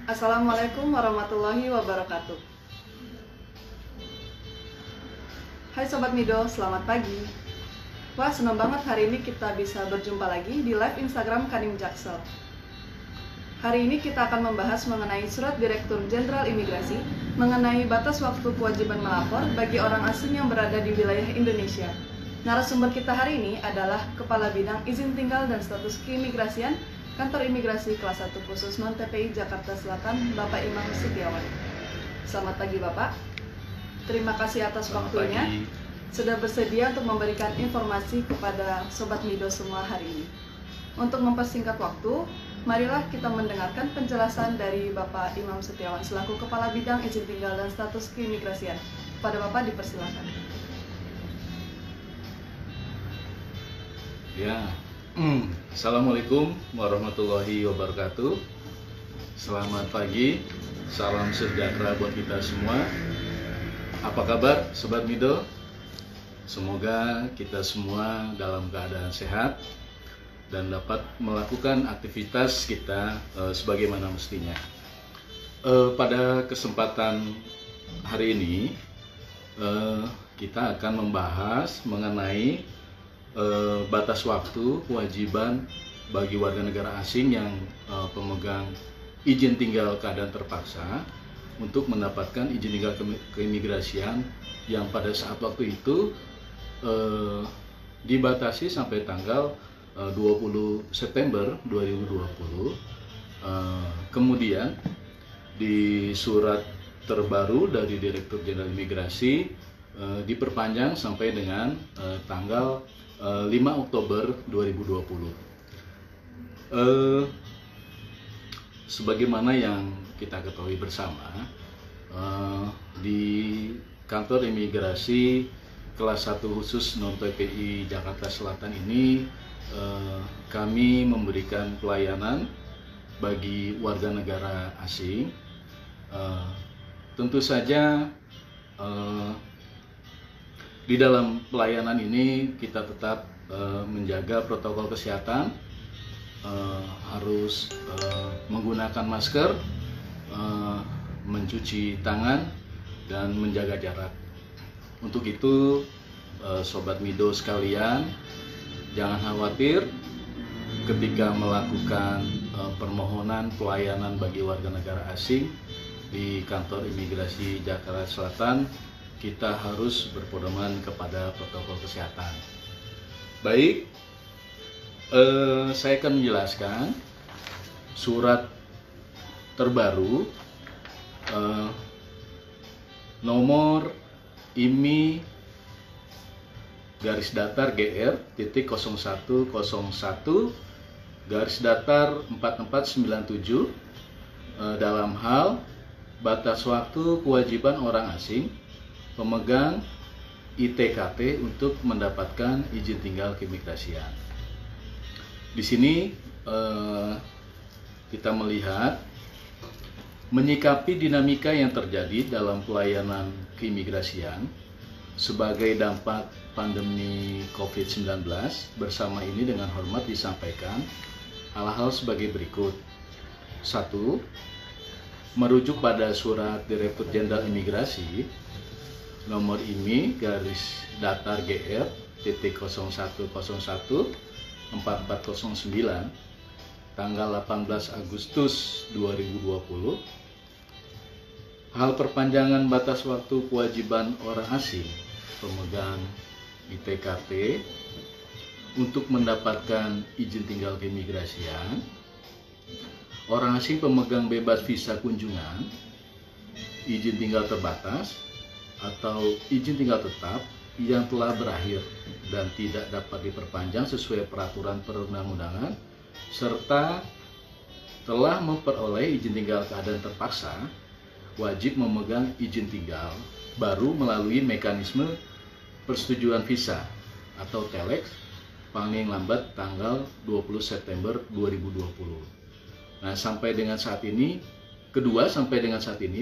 Assalamualaikum warahmatullahi wabarakatuh. Hai Sobat Mido, selamat pagi. Wah, senang banget hari ini kita bisa berjumpa lagi di live Instagram Kadin Jaksel. Hari ini kita akan membahas mengenai Surat Direktur Jenderal Imigrasi mengenai batas waktu kewajiban melapor bagi orang asing yang berada di wilayah Indonesia. Narasumber kita hari ini adalah Kepala Bidang Izin Tinggal dan Status Keimigrasian Kantor Imigrasi Kelas 1 Khusus Non-TPI Jakarta Selatan, Bapak Imam Setiawan. Selamat pagi Bapak. Terima kasih atas waktunya. Sudah bersedia untuk memberikan informasi kepada Sobat Mido semua hari ini. Untuk mempersingkat waktu, marilah kita mendengarkan penjelasan dari Bapak Imam Setiawan selaku Kepala Bidang Izin Tinggal dan Status Keimigrasian. Pada Bapak dipersilakan. Ya, Assalamualaikum warahmatullahi wabarakatuh. Selamat pagi, salam sejahtera buat kita semua. Apa kabar Sobat Mido? Semoga kita semua dalam keadaan sehat dan dapat melakukan aktivitas kita sebagaimana mestinya. Pada kesempatan hari ini kita akan membahas mengenai batas waktu kewajiban bagi warga negara asing yang pemegang izin tinggal keadaan terpaksa untuk mendapatkan izin tinggal keimigrasian yang pada saat waktu itu dibatasi sampai tanggal 20 September 2020. Kemudian di surat terbaru dari Direktur Jenderal Imigrasi diperpanjang sampai dengan tanggal 5 Oktober 2020. Sebagaimana yang kita ketahui bersama, di kantor imigrasi kelas 1 khusus non-TPI Jakarta Selatan ini kami memberikan pelayanan bagi warga negara asing. Tentu saja di dalam pelayanan ini kita tetap menjaga protokol kesehatan, harus menggunakan masker, mencuci tangan, dan menjaga jarak. Untuk itu, Sobat Mido sekalian, jangan khawatir ketika melakukan permohonan pelayanan bagi warga negara asing di kantor imigrasi Jakarta Selatan. Kita harus berpedoman kepada protokol kesehatan. Baik, saya akan menjelaskan surat terbaru nomor IMI garis datar GR titik 0101 garis datar 4497 dalam hal batas waktu kewajiban orang asing pemegang ITKT untuk mendapatkan izin tinggal keimigrasian. Di sini kita melihat menyikapi dinamika yang terjadi dalam pelayanan keimigrasian sebagai dampak pandemi COVID-19. Bersama ini dengan hormat disampaikan hal-hal sebagai berikut. 1. Merujuk pada surat Direktur Jenderal Imigrasi nomor IMI garis datar GR titik 0101 4409 tanggal 18 Agustus 2020, hal perpanjangan batas waktu kewajiban orang asing pemegang ITKT untuk mendapatkan izin tinggal keimigrasian, orang asing pemegang bebas visa kunjungan, izin tinggal terbatas, atau izin tinggal tetap yang telah berakhir dan tidak dapat diperpanjang sesuai peraturan perundang-undangan, serta telah memperoleh izin tinggal keadaan terpaksa, wajib memegang izin tinggal baru melalui mekanisme persetujuan visa atau TELEX paling lambat tanggal 20 September 2020. Nah, sampai dengan saat ini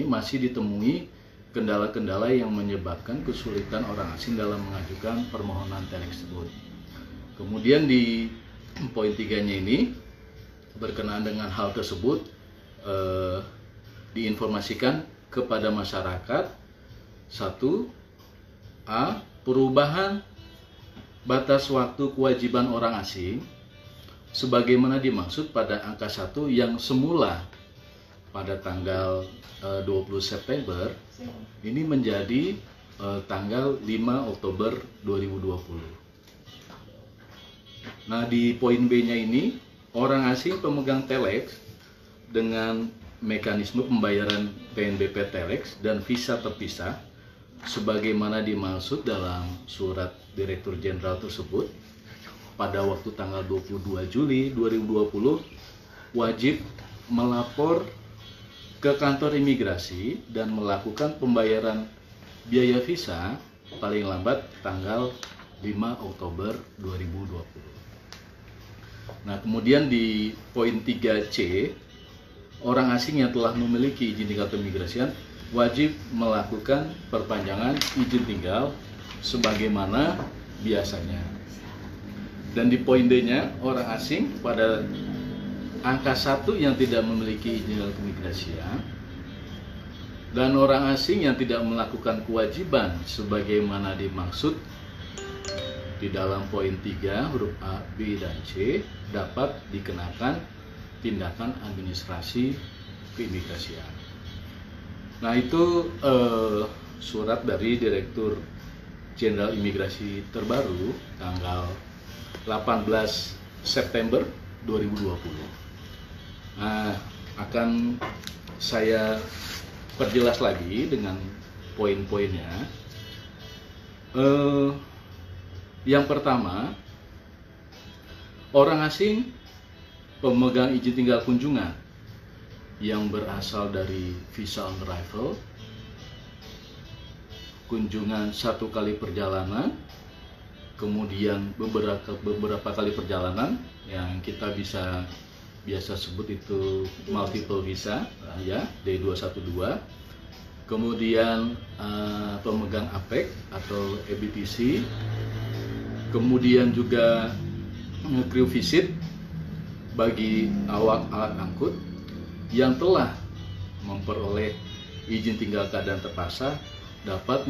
masih ditemui kendala-kendala yang menyebabkan kesulitan orang asing dalam mengajukan permohonan TELEX tersebut. Kemudian di poin 3-nya ini berkenaan dengan hal tersebut, diinformasikan kepada masyarakat. 1. Perubahan batas waktu kewajiban orang asing sebagaimana dimaksud pada angka 1 yang semula pada tanggal 20 September ini menjadi tanggal 5 Oktober 2020. Nah, di poin B-nya ini, orang asing pemegang telex dengan mekanisme pembayaran PNBP telex dan visa terpisah sebagaimana dimaksud dalam surat Direktur Jenderal tersebut pada waktu tanggal 22 Juli 2020 wajib melapor ke kantor imigrasi dan melakukan pembayaran biaya visa paling lambat tanggal 5 Oktober 2020. Nah, kemudian di poin 3C, orang asing yang telah memiliki izin tinggal keimigrasian wajib melakukan perpanjangan izin tinggal sebagaimana biasanya. Dan di poin D-nya, orang asing pada angka 1 yang tidak memiliki izin tinggal keimigrasian dan orang asing yang tidak melakukan kewajiban sebagaimana dimaksud di dalam poin 3 huruf A, B, dan C dapat dikenakan tindakan administrasi keimigrasian. Nah, itu surat dari Direktur Jenderal Imigrasi terbaru tanggal 18 September 2020. Nah, akan saya perjelas lagi dengan poin-poinnya. Yang pertama, orang asing pemegang izin tinggal kunjungan yang berasal dari visa on arrival, kunjungan 1 kali perjalanan, kemudian beberapa kali perjalanan yang kita biasa sebut itu multiple visa, ya, D212, kemudian pemegang APEC atau EBTC, kemudian juga crew visit bagi awak alat angkut yang telah memperoleh izin tinggal keadaan terpaksa dapat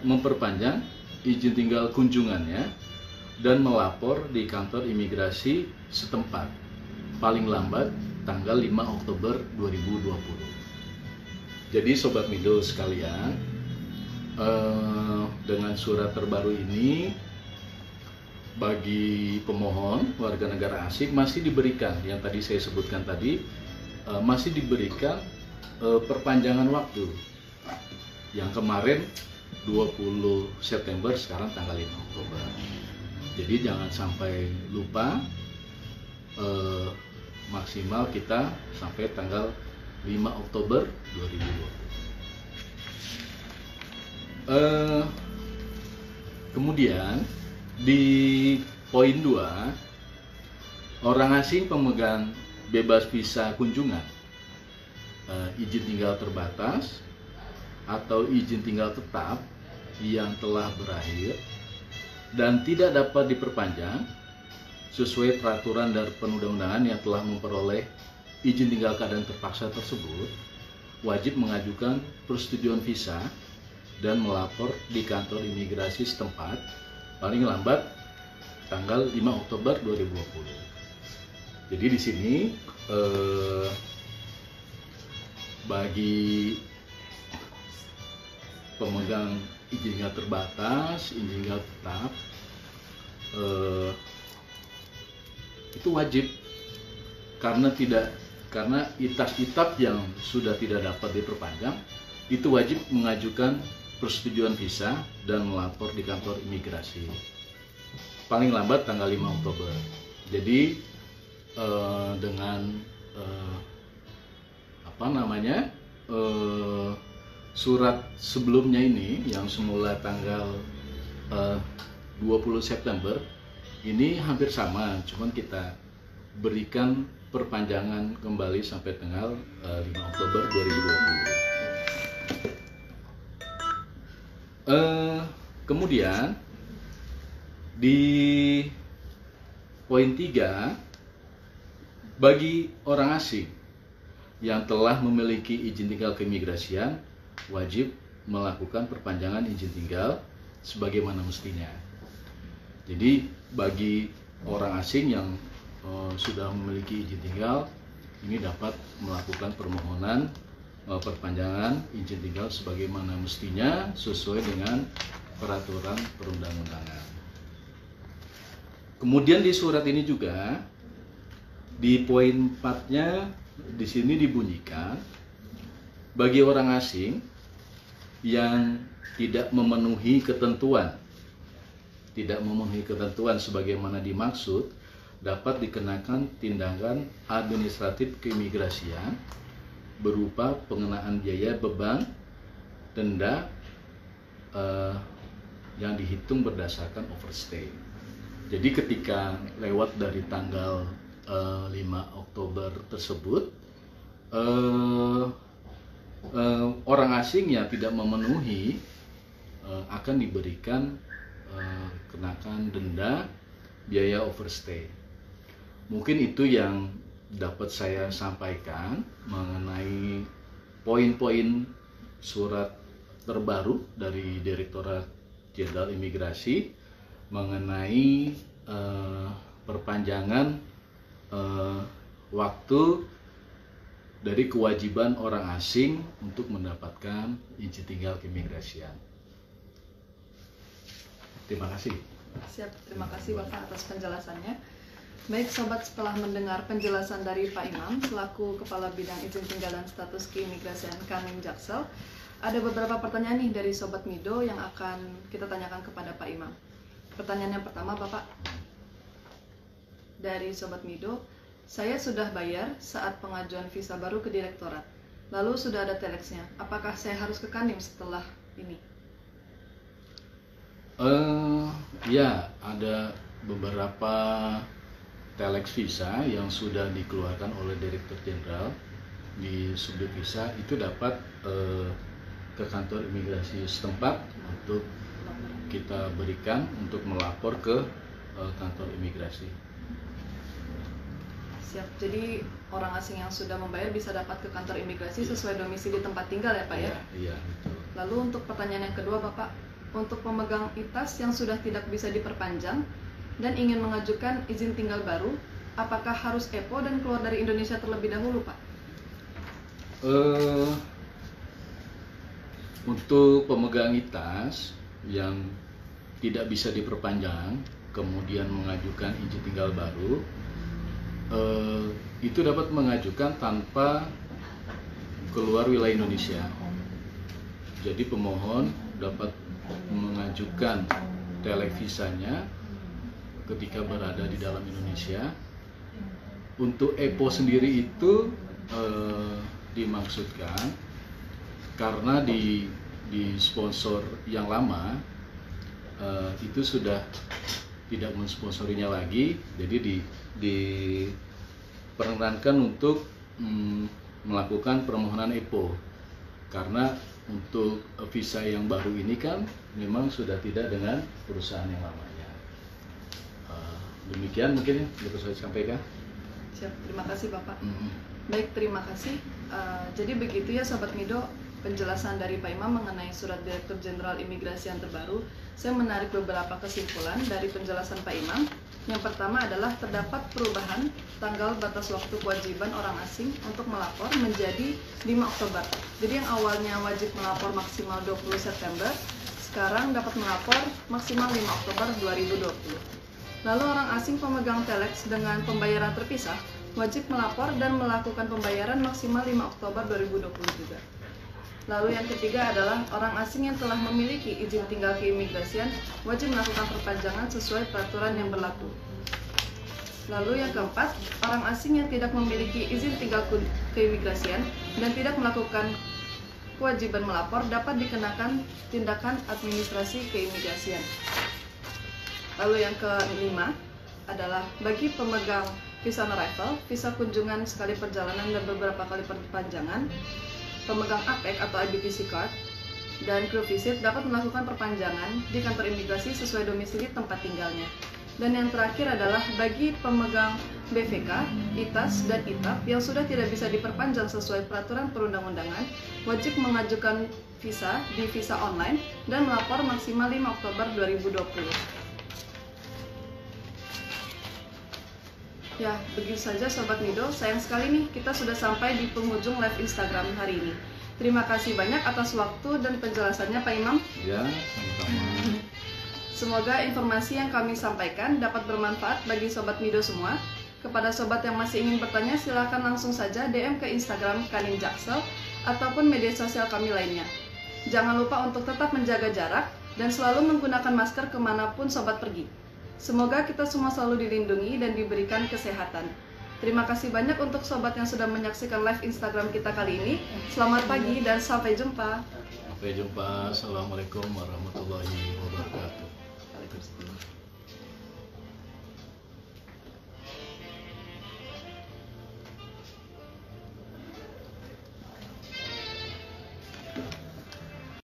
memperpanjang izin tinggal kunjungannya dan melapor di kantor imigrasi setempat paling lambat tanggal 5 Oktober 2020. Jadi Sobat Mido sekalian, dengan surat terbaru ini bagi pemohon warga negara asing masih diberikan, yang tadi saya sebutkan tadi, masih diberikan perpanjangan waktu. Yang kemarin 20 September, sekarang tanggal 5 Oktober. Jadi jangan sampai lupa, maksimal kita sampai tanggal 5 Oktober 2020. Kemudian di poin 2, orang asing pemegang bebas visa kunjungan, izin tinggal terbatas atau izin tinggal tetap yang telah berakhir dan tidak dapat diperpanjang sesuai peraturan dan perundang-undangan yang telah memperoleh izin tinggal keadaan terpaksa tersebut, wajib mengajukan persetujuan visa dan melapor di kantor imigrasi setempat paling lambat tanggal 5 Oktober 2020. Jadi di sini bagi pemegang izin tinggal terbatas, izin tinggal tetap, itu wajib karena itas-itas yang sudah tidak dapat diperpanjang itu wajib mengajukan persetujuan visa dan melapor di kantor imigrasi paling lambat tanggal 5 Oktober. Jadi dengan surat sebelumnya ini yang semula tanggal 20 September ini hampir sama, cuman kita berikan perpanjangan kembali sampai tanggal 5 Oktober 2020. Kemudian di poin 3, bagi orang asing yang telah memiliki izin tinggal keimigrasian wajib melakukan perpanjangan izin tinggal sebagaimana mestinya. Jadi bagi orang asing yang sudah memiliki izin tinggal, ini dapat melakukan permohonan perpanjangan izin tinggal sebagaimana mestinya sesuai dengan peraturan perundang-undangan. Kemudian di surat ini juga di poin 4-nya di sini dibunyikan bagi orang asing yang tidak memenuhi ketentuan sebagaimana dimaksud dapat dikenakan tindakan administratif keimigrasian berupa pengenaan biaya beban denda yang dihitung berdasarkan overstay. Jadi ketika lewat dari tanggal 5 Oktober tersebut, orang asing yang tidak memenuhi akan diberikan kenakan denda biaya overstay. Mungkin itu yang dapat saya sampaikan mengenai poin-poin surat terbaru dari Direktorat Jenderal Imigrasi mengenai perpanjangan waktu dari kewajiban orang asing untuk mendapatkan izin tinggal keimigrasian. Terima kasih. Siap, terima kasih Bapak atas penjelasannya. Baik Sobat, setelah mendengar penjelasan dari Pak Imam selaku Kepala Bidang Izin Tinggal dan Status Keimigrasian Kanim Jaksel, ada beberapa pertanyaan nih dari Sobat Mido yang akan kita tanyakan kepada Pak Imam. Pertanyaan yang pertama, Bapak, dari Sobat Mido, saya sudah bayar saat pengajuan visa baru ke direktorat, lalu sudah ada telexnya. Apakah saya harus ke Kanim setelah ini? Ya, ada beberapa telex visa yang sudah dikeluarkan oleh Direktur Jenderal di Subdit Visa, itu dapat ke kantor imigrasi setempat untuk kita berikan untuk melapor ke kantor imigrasi. Siap, jadi orang asing yang sudah membayar bisa dapat ke kantor imigrasi sesuai domisili tempat tinggal ya Pak ya? Iya, betul. Lalu untuk pertanyaan yang kedua Bapak, untuk pemegang ITAS yang sudah tidak bisa diperpanjang dan ingin mengajukan izin tinggal baru, apakah harus EPO dan keluar dari Indonesia terlebih dahulu Pak? Untuk pemegang ITAS yang tidak bisa diperpanjang kemudian mengajukan izin tinggal baru, itu dapat mengajukan tanpa keluar wilayah Indonesia. Jadi pemohon dapat mengajukan televisanya ketika berada di dalam Indonesia. Untuk EPO sendiri itu dimaksudkan karena di sponsor yang lama itu sudah tidak mensponsorinya lagi, jadi diperkenankan untuk melakukan permohonan EPO karena untuk visa yang baru ini kan memang sudah tidak dengan perusahaan yang lamanya. Demikian mungkin yang dapat saya sampaikan. Siap, terima kasih Bapak. Baik, terima kasih. Jadi begitu ya Sobat Mido, penjelasan dari Pak Imam mengenai surat Direktur Jenderal Imigrasi yang terbaru. Saya menarik beberapa kesimpulan dari penjelasan Pak Imam. Yang pertama adalah terdapat perubahan tanggal batas waktu kewajiban orang asing untuk melapor menjadi 5 Oktober. Jadi yang awalnya wajib melapor maksimal 20 September, sekarang dapat melapor maksimal 5 Oktober 2020. Lalu orang asing pemegang telex dengan pembayaran terpisah wajib melapor dan melakukan pembayaran maksimal 5 Oktober 2020 juga. Lalu yang ketiga adalah orang asing yang telah memiliki izin tinggal keimigrasian wajib melakukan perpanjangan sesuai peraturan yang berlaku. Lalu yang keempat, orang asing yang tidak memiliki izin tinggal keimigrasian dan tidak melakukan kewajiban melapor dapat dikenakan tindakan administrasi keimigrasian. Lalu yang kelima adalah bagi pemegang visa on arrival, visa kunjungan sekali perjalanan dan beberapa kali perpanjangan, pemegang APEC atau IBPC card, dan crew visit dapat melakukan perpanjangan di kantor imigrasi sesuai domisili tempat tinggalnya. Dan yang terakhir adalah bagi pemegang BVK, ITAS, dan ITAP yang sudah tidak bisa diperpanjang sesuai peraturan perundang-undangan wajib mengajukan visa di visa online dan melapor maksimal 5 Oktober 2020. Ya, begitu saja Sobat Mido. Sayang sekali nih kita sudah sampai di penghujung live Instagram hari ini. Terima kasih banyak atas waktu dan penjelasannya Pak Imam. Ya, sama-sama. Semoga informasi yang kami sampaikan dapat bermanfaat bagi Sobat Mido semua. Kepada Sobat yang masih ingin bertanya, silakan langsung saja DM ke Instagram Kanim Jaksel ataupun media sosial kami lainnya. Jangan lupa untuk tetap menjaga jarak dan selalu menggunakan masker kemanapun Sobat pergi. Semoga kita semua selalu dilindungi dan diberikan kesehatan. Terima kasih banyak untuk Sobat yang sudah menyaksikan live Instagram kita kali ini. Selamat pagi dan sampai jumpa. Sampai jumpa. Assalamualaikum warahmatullahi wabarakatuh.